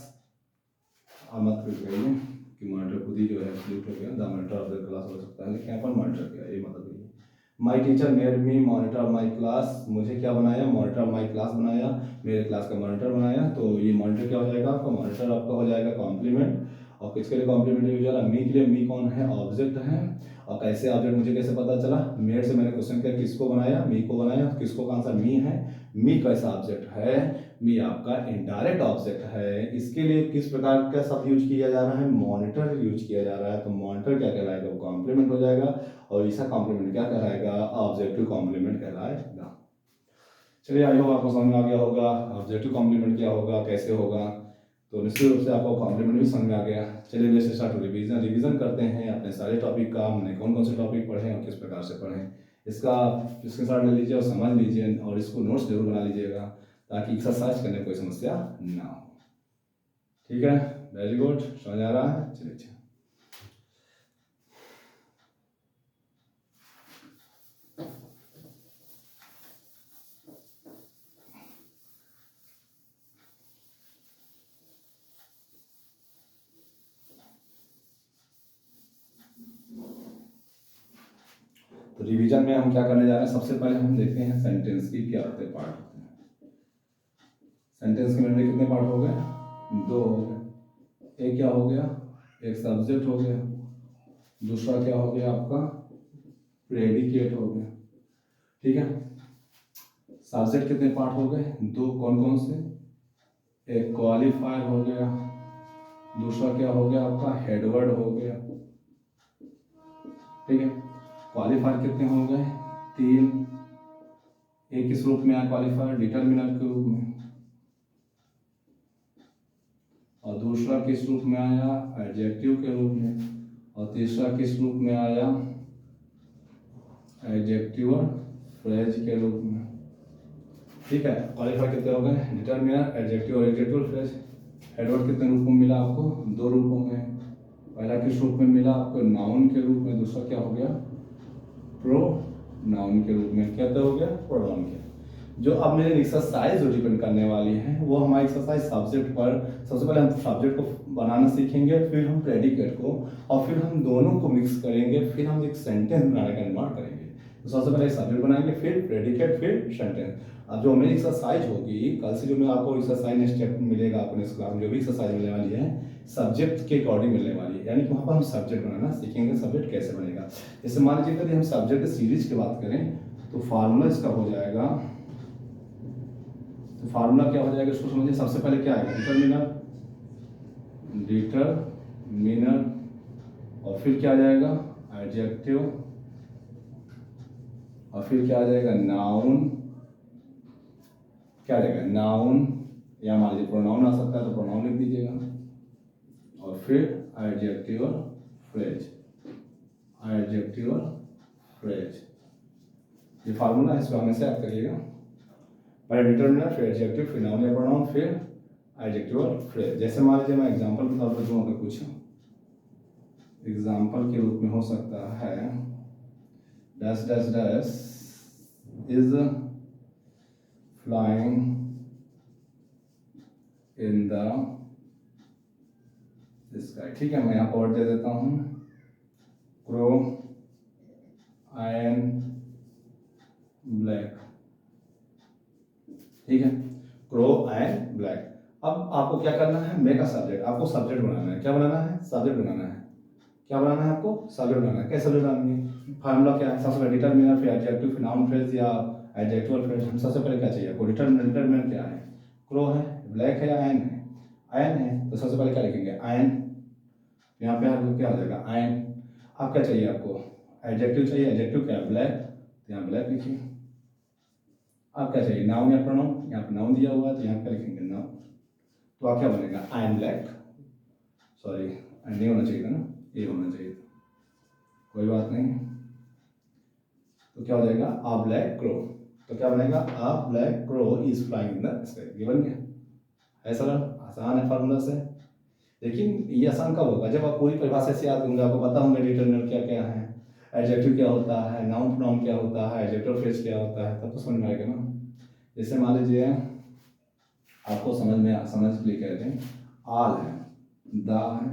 Speaker 1: मत करिए कि मॉनिटर खुद ही जो है फ्लिप हो गया, the monitor of the class हो सकता है, लेकिन यहाँ पर मॉनिटर क्या है ये मतलब करिए। My teacher made me monitor of my class, मुझे क्या बनाया? मॉनिटर ऑफ माई क्लास बनाया, मेरे क्लास का मॉनिटर बनाया। तो ये मॉनिटर क्या हो जाएगा आपका? मॉनिटर आपका हो जाएगा कॉम्प्लीमेंट। और किसके लिए कॉम्प्लीमेंट यूज हो रहा है? मी के लिए। मी कौन है? ऑब्जेक्ट है। और कैसे ऑब्जेक्ट मुझे कैसे पता चला? मेड से मैंने क्वेश्चन किया किसको बनाया? मी को बनाया। किसको का आंसर? मी है। मी कैसा ऑब्जेक्ट है? मी आपका इनडायरेक्ट ऑब्जेक्ट है। इसके लिए किस प्रकार का शब्द यूज किया जा रहा है? मॉनिटर यूज किया जा रहा है। तो मॉनिटर क्या कहलाएगा? वो कॉम्प्लीमेंट हो जाएगा। और ऐसा कॉम्प्लीमेंट क्या कहलाएगा? ऑब्जेक्टिव कॉम्प्लीमेंट कहलाएगा। चलिए, आई होप आपको समझ में आ गया होगा ऑब्जेक्टिव कॉम्प्लीमेंट क्या होगा, कैसे होगा। तो निश्चित रूप से आपको कॉम्प्लीमेंट भी समझ में आ गया। चलिए लेट्स स्टार्ट रिवीजन करते हैं अपने सारे टॉपिक का। हमने कौन कौन से टॉपिक पढ़े और किस प्रकार से पढ़े, इसका स्क्रीनशॉट ले लीजिए और समझ लीजिए, और इसको नोट्स जरूर बना लीजिएगा ताकि एक्सरसाइज करने में कोई समस्या ना हो। ठीक है, वेरी गुड, समझ आ रहा है। चलिए अच्छा, तो रिवीजन में हम क्या करने जा रहे हैं? सबसे पहले हम देखते हैं सेंटेंस की क्या होते हैं, पार्ट होते हैं। सेंटेंस के मेरे कितने पार्ट हो गए? 2 हो गए। एक क्या हो गया? एक सब्जेक्ट हो गया, दूसरा क्या हो गया आपका? प्रेडिकेट हो गया। ठीक है, सब्जेक्ट कितने पार्ट हो गए? 2। कौन कौन से? एक क्वालिफायर हो गया, दूसरा क्या हो गया आपका? हेडवर्ड हो गया। ठीक है, क्वालिफायर कितने हो गए? 3। एक किस रूप में आया क्वालिफायर? डिटरमिनर के रूप में। और दूसरा किस रूप में आया? एडजेक्टिव के रूप में। और तीसरा किस रूप में आया? एडजेक्टिव और फ्रेज के रूप में। ठीक है, क्वालिफायर कितने हो गए? डिटरमिनर, एडजेक्टिव और एडजेक्टिव फ्रेज। हेडवर्ड कितने रूपों में मिला आपको? 2 रूपों में। पहला किस रूप में मिला आपको? नाउन के रूप में। दूसरा क्या हो गया? प्रोनाउन के रूप में। क्या हो गया? प्रोनाउन के। जो अब मेरे एक्सरसाइज जो डिपेंड करने वाली है वो हमारी एक्सरसाइज सब्जेक्ट पर। सबसे पहले हम सब्जेक्ट को बनाना सीखेंगे, फिर हम प्रेडिकेट को, और फिर हम दोनों को मिक्स करेंगे, फिर हम एक सेंटेंस बनाने का निर्माण करेंगे। तो सबसे पहले सब्जेक्ट बनाएंगे, फिर प्रेडिकेट, फिर सेंटेंस। अब जो मेरी एक्सरसाइज होगी कल से, जो मैं आपको एक्सरसाइज नेक्स्ट स्टेप मिलेगा आपको नेक्स्ट क्लास में, जो भी एक्सरसाइज मिलने वाली है सब्जेक्ट के अकॉर्डिंग मिलने वाली है, यानी कि वहाँ पर हम सब्जेक्ट बनाना सीखेंगे, सब्जेक्ट कैसे बनेगा। जैसे मान लीजिए यदि हम सब्जेक्ट सीरीज की बात करें तो फार्मूला इसका हो जाएगा, तो फार्मूला क्या हो जाएगा इसको समझिए। सबसे पहले क्या आएगा, डिटरमिनर, डिटरमिनर, और फिर क्या आ जाएगा एडजेक्टिव, और फिर क्या आ जाएगा नाउन, क्या आ जाएगा नाउन, या मान लीजिए प्रोनाउन आ सकता है तो प्रोनाउन लिख दीजिएगा, और फिर एडजेक्टिव और फ्रेज, एडजेक्टिव और फ्रेज। ये फार्मूला है, इसको हमेशा याद करिएगा। पहले डिटरमिनर, फिर एडजेक्टिव, फिर नाउन या प्रोनाउन, फिर एडजेक्टिव और फ्रेज। जैसे मान लीजिए मैं एग्जांपल के तौर पर दूँ, अगर कुछ एग्जांपल के रूप में हो सकता है, dash dash dash is flying in the sky. ठीक है, मैं यहाँ पर दे देता हूँ, क्रो एंड ब्लैक। ठीक है, क्रो एंड ब्लैक। अब आपको क्या करना है, मेक अ सब्जेक्ट, आपको सब्जेक्ट बनाना है। क्या बनाना है, सब्जेक्ट बनाना है। क्या बनाना है आपको, सब्जेक्ट बनाना है। कैसे सब्जेक्ट बनाएंगे, फार्मूला क्या है, सबसे पहले डिटरमिनर, फिर एडजेक्टिव, फिर नाउन फ्रेज या एडजेक्टिव फ्रेज। हम सबसे पहले क्या चाहिए आपको, डिटरमिनर क्या है, क्रो है, ब्लैक है या आयन है, आयन है, तो सबसे पहले क्या लिखेंगे आयन। यहाँ पे आपको क्या हो जाएगा आयन। आप क्या चाहिए आपको, एडजेक्टिव चाहिए, एडजेक्टिव क्या है ब्लैक, तो यहाँ ब्लैक लिखिए। आप क्या चाहिए, नाउन या प्रोनाउन, यहाँ पे नाउन दिया हुआ है तो यहाँ क्या लिखेंगे नाउन, तो आप क्या बनेगा आयन ब्लैक, सॉरी नहीं होना चाहिए था ना, ये होना चाहिए, कोई बात नहीं। तो क्या हो जाएगा आ ब्लैक क्रो, तो क्या बनेगा a black crow is flying in the sky. ये बन गया, ऐसा आसान है फार्मूला से। लेकिन ये आसान कब होगा, जब आप पूरी परिभाषा से याद होंगे, आपको पता होंगे डिटरमिनर क्या क्या है, एडजेक्टिव क्या होता है, नाउन प्रोनाउन क्या होता है, एडजेक्टिव फ्रेज क्या होता है, तब तो समझ में आएगा ना। जैसे मान लीजिए आपको समझ के लिए कहते हैं आल है, दा है,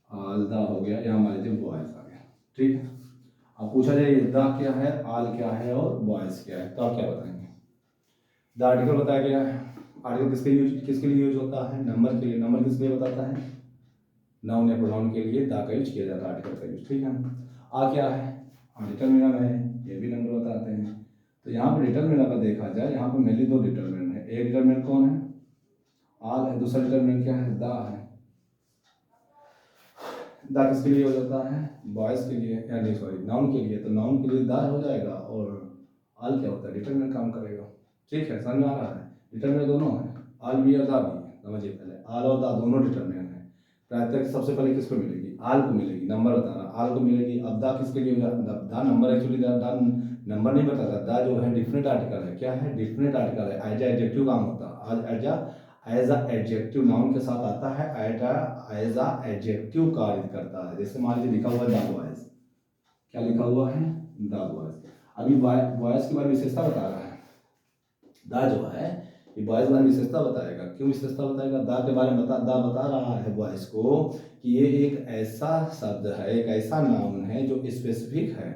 Speaker 1: आल दा हो गया, यहाँ मान लीजिए बॉयज आ गया। ठीक है, अब पूछा जाए दा क्या है, आल क्या है और बॉयज क्या है, तो आप क्या बताएंगे। द आर्टिकल बताया गया है, आर्टिकल किसके लिए यूज होता है, नंबर के लिए। नंबर किसके लिए बताता है, नाउन या प्रोनाउन के लिए दा का यूज किया जाता है, आर्टिकल का यूज। ठीक है, आ क्या है, डिटरमिनर है, ये भी नंबर बताते हैं। तो यहाँ पर डिटरमिनर का देखा जाए, यहाँ पर मेनली दो डिटरमिनर है। एक डिटरमिनर कौन है, आल है, दूसरा डिटरमिनर क्या है, दा है। दा किसके लिए हो जाता है, बॉयज के लिए, या नहीं सॉरी नाउन के लिए, तो नाउन के लिए दा हो जाएगा, और आल क्या होता है, डिटरमिनर काम करेगा। ठीक है, समझ में आ रहा है, डिटरमिनर दोनों है, आल भी और दा भी है। समझिए पहले आल और दा दोनों डिटरमिनर है। प्रायः सबसे पहले किसको मिलेगी, आल को मिलेगी, नंबर बताना, आल को मिलेगी। अब दा किसके लिए होगा, दा नंबर, एक्चुअली दा नंबर नहीं बताता, दा जो है डिफिनेट आर्टिकल है। क्या है, डिफिनेट आर्टिकल है, एज एडजेक्टिव काम होता है, एज अ एडजेक्टिव नाउन के साथ आता है, एज अ एडजेक्टिव कार्य करता है। जैसे मान लीजिए लिखा हुआ है द बॉयज, क्या लिखा हुआ है, द बॉयज। अभी बॉयज के बारे में विशेषता बता रहा है, दा जो है ये बॉयज बारे में विशेषता बताएगा। क्यों विशेषता बताएगा, दा के बारे में दा बता रहा है बॉयज को कि ये एक ऐसा शब्द है, एक ऐसा नाउन है जो स्पेसिफिक है,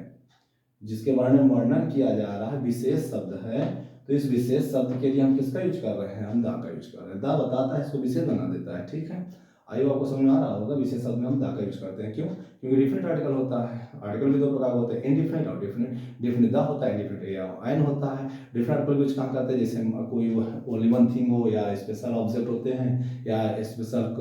Speaker 1: जिसके बारे में वर्णन किया जा रहा है, विशेष शब्द है। तो इस विशेष शब्द के लिए हम किसका यूज कर रहे हैं, हम दा का यूज कर रहे हैं। दा बताता है, इसको विशेष बना देता है। ठीक है, आइए आपको समझ में आ रहा होगा, विशेष शब्द में हम दा का यूज करते हैं। क्यों, क्योंकि डिफरेंट आर्टिकल होता है। आर्टिकल भी दो प्रकार होते हैं, इनडिफिनिट और डिफिनिट। डिफिनिट दा होता है, इनडिफिनिट या आयन होता है। डिफरेंट आर्टिकल यूज कहाँ करते हैं, जैसे कोई ओनली वन थिंग हो, या स्पेशल ऑब्जेक्ट होते हैं, या स्पेशल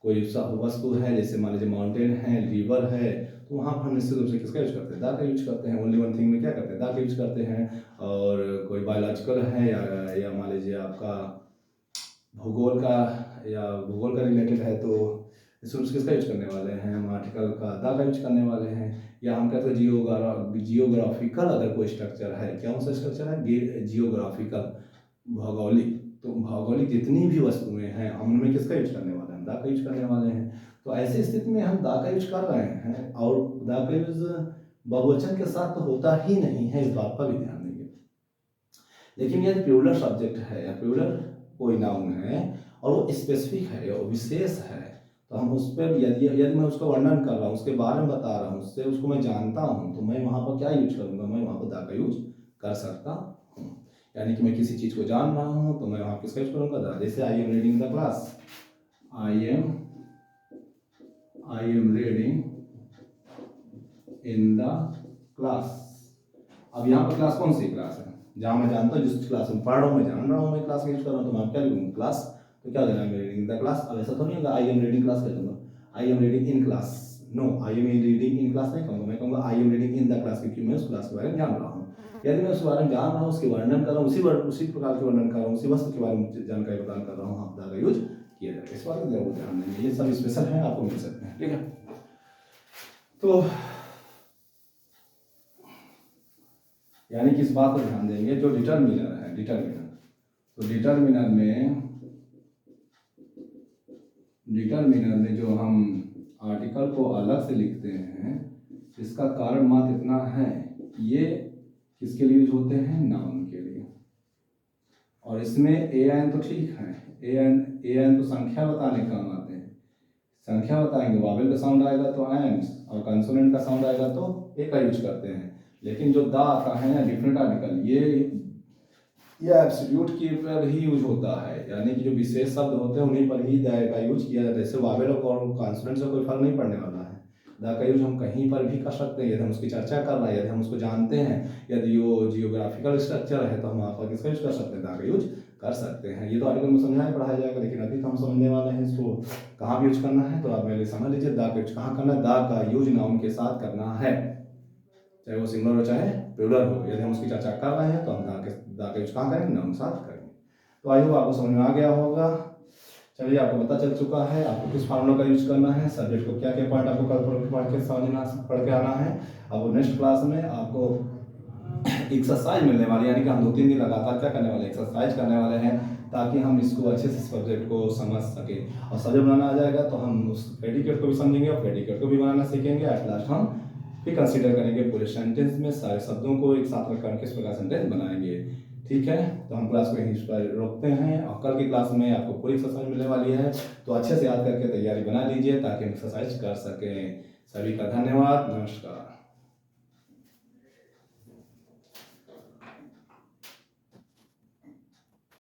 Speaker 1: कोई वस्तु है, जैसे मान लीजिए माउंटेन है, रिवर है, तो वहाँ पर हम निश्चित रूप से किसका यूज करते हैं, दा का यूज करते हैं। ओनली वन थिंग में क्या करते हैं, दा का यूज करते हैं। और कोई बायोलॉजिकल है, या मान लीजिए आपका भूगोल का, या भूगोल का रिलेटेड है, तो इस रूप से किसका यूज करने वाले हैं, हम आर्टिकल का दा का यूज करने वाले हैं। या हम कहते हैं जियोग्राफिकल अगर कोई स्ट्रक्चर है, क्या सा स्ट्रक्चर है, जियोग्राफिकल, भौगोलिक। तो भौगोलिक जितनी भी वस्तुएं हैं, हम उनमें किसका यूज करने वाले हैं, दा का यूज करने वाले हैं। तो ऐसी स्थिति में हम दा का यूज कर रहे हैं, और दा का यूज बहुवचन के साथ तो होता ही नहीं है, इस बात पर भी ध्यान देंगे। लेकिन यदि प्लूरल सब्जेक्ट है, या प्लूरल कोई नाउन है, और वो स्पेसिफिक है, वो विशेष है, तो हम उस पर यदि यदि मैं उसका वर्णन कर रहा हूँ, उसके बारे में बता रहा हूँ, उससे उसको मैं जानता हूँ, तो मैं वहाँ पर क्या यूज करूँगा, मैं वहाँ पर दा का यूज कर सकता हूँ। यानी कि मैं किसी चीज़ को जान रहा हूँ तो मैं वहाँ किसका यूज करूँगा, दा। जैसे I am reading the class, I am reading in the class. अब यहाँ पर क्लास कौन सी क्लास है, जहाँ मैं जानता हूँ जिस क्लास में पढ़ रहा हूँ, मैं जान रहा हूँ मैं क्लास का यूज कर रहा हूँ, तो मैं क्या लिखूँगा, क्लास। तो क्या देना है, रीडिंग द क्लास। अब ऐसा तो नहीं होगा आई एम रीडिंग क्लास कह दूँगा, I am reading in class. No, I am reading in class नहीं कहूँगा, मैं कहूँगा I am reading in the class, क्योंकि मैं उस क्लास के बारे में जान रहा हूँ। यदि मैं उस बारे में जान रहा हूँ, उसके वर्णन कर रहा हूँ, उसी प्रकार के वर्णन कर रहा हूँ, उसी वस्तु के बारे में जानकारी प्रदान कर रहा हूँ, आप दा का यूज किया जाएगा। इस बात को जरूर ध्यान देंगे, ये सब स्पेशल है, आपको मिल सकते हैं। ठीक है, तो यानी कि इस बात पर ध्यान देंगे, जो डिटरमिनर है, तो डिटरमिनर में जो हम आर्टिकल को अलग से लिखते हैं, इसका कारण मात्र इतना है, ये किसके लिए यूज होते हैं, नाउन के लिए। और इसमें ए एन तो ठीक है, ए एन तो संख्या बताने काम आते हैं, संख्या बताएंगे, वावेल का साउंड आएगा तो एंड, और कंसोनेंट का साउंड आएगा तो ए का यूज करते हैं। लेकिन जो दा आता है ना, डिफरेंट आर्टिकल, ये एब्सोल्यूट की पर ही यूज होता है, यानी कि जो विशेष शब्द होते हैं उन्हीं पर ही दा का यूज किया जाता है। जैसे वावेल और कॉन्सोनेंट से कोई फर्क नहीं पड़ने वाला है, दा का यूज हम कहीं पर भी कर सकते हैं, यदि हम उसकी चर्चा कर रहे हैं, यदि हम उसको जानते हैं, यदि वो जियोग्राफिकल स्ट्रक्चर है, तो हम वहाँ पर किसका यूज कर सकते हैं, दा का यूज कर सकते हैं। ये तो आर्टिकल में समझाया पढ़ाया जाएगा, लेकिन अभी तो हम समझने वाले हैं इसको कहाँ भी यूज करना है। तो आप पहले समझ लीजिए दा का यूज कहाँ करना है, दा का यूज नाउन के साथ करना है, चाहे वो सिंगुलर हो चाहे प्लूरल हो। यदि हम उसकी चर्चा कर रहे हैं तो हम दा का यूज कहाँ करेंगे, नाउन के साथ करेंगे। तो आई होप आपको समझ में आ गया होगा। चलिए, आपको पता चल चुका है आपको किस फार्मूला का यूज करना है, सब्जेक्ट को क्या क्या पॉइंट आपको कल पढ़ के समझना, पढ़ के आना है। अब नेक्स्ट क्लास में आपको एक्सरसाइज मिलने वाली, यानी कि हम 2-3 दिन लगातार क्या करने वाले, एक्सरसाइज करने वाले हैं, ताकि हम इसको अच्छे से सब्जेक्ट को समझ सके। और सब्जेक्ट बनाना आ जाएगा तो हम उस प्रेडिकेट को भी समझेंगे और प्रेडिकेट को भी बनाना सीखेंगे। एट लास्ट हम फिर कंसीडर करेंगे पूरे सेंटेंस में सारे शब्दों को एक साथ रख करके इस प्रकार सेंटेंस बनाएंगे। ठीक है, तो हम क्लास को यहीं पर रोकते हैं, और कल की क्लास में आपको पूरी एक्सरसाइज मिलने वाली है, तो अच्छे से याद करके तैयारी बना लीजिए ताकि हम एक्सरसाइज कर सकें। सभी का धन्यवाद, नमस्कार।